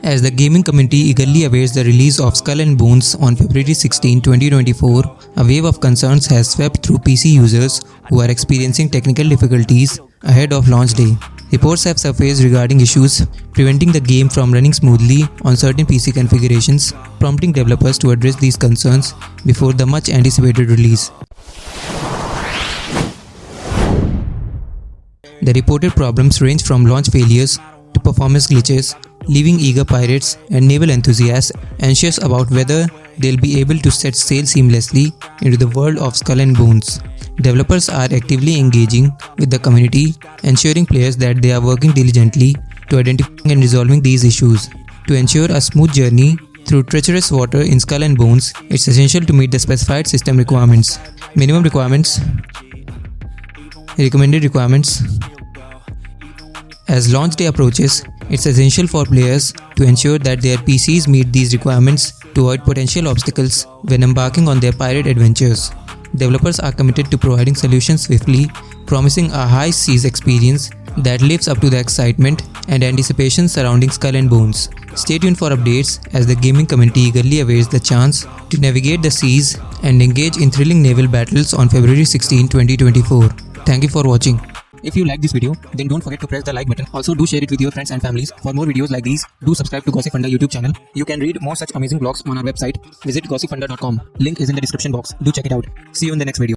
As the gaming community eagerly awaits the release of Skull and Bones on February 16, 2024, a wave of concerns has swept through PC users who are experiencing technical difficulties ahead of launch day. Reports have surfaced regarding issues preventing the game from running smoothly on certain PC configurations, prompting developers to address these concerns before the much anticipated release. The reported problems range from launch failures to performance glitches, leaving eager pirates and naval enthusiasts anxious about whether they'll be able to set sail seamlessly into the world of Skull and Bones. Developers are actively engaging with the community, ensuring players that they are working diligently to identify and resolving these issues. To ensure a smooth journey through treacherous water in Skull and Bones, it's essential to meet the specified system requirements. Minimum requirements, recommended requirements. As launch day approaches, it's essential for players to ensure that their PCs meet these requirements to avoid potential obstacles when embarking on their pirate adventures. Developers are committed to providing solutions swiftly, promising a high-seas experience that lives up to the excitement and anticipation surrounding Skull and Bones. Stay tuned for updates as the gaming community eagerly awaits the chance to navigate the seas and engage in thrilling naval battles on February 16, 2024. Thank you for watching. If you like this video, then don't forget to press the like button. Also, do share it with your friends and families. For more videos like these, do subscribe to Gossipfunda YouTube channel. You can read more such amazing blogs on our website. Visit gossipfunda.com. Link is in the description box. Do check it out. See you in the next video.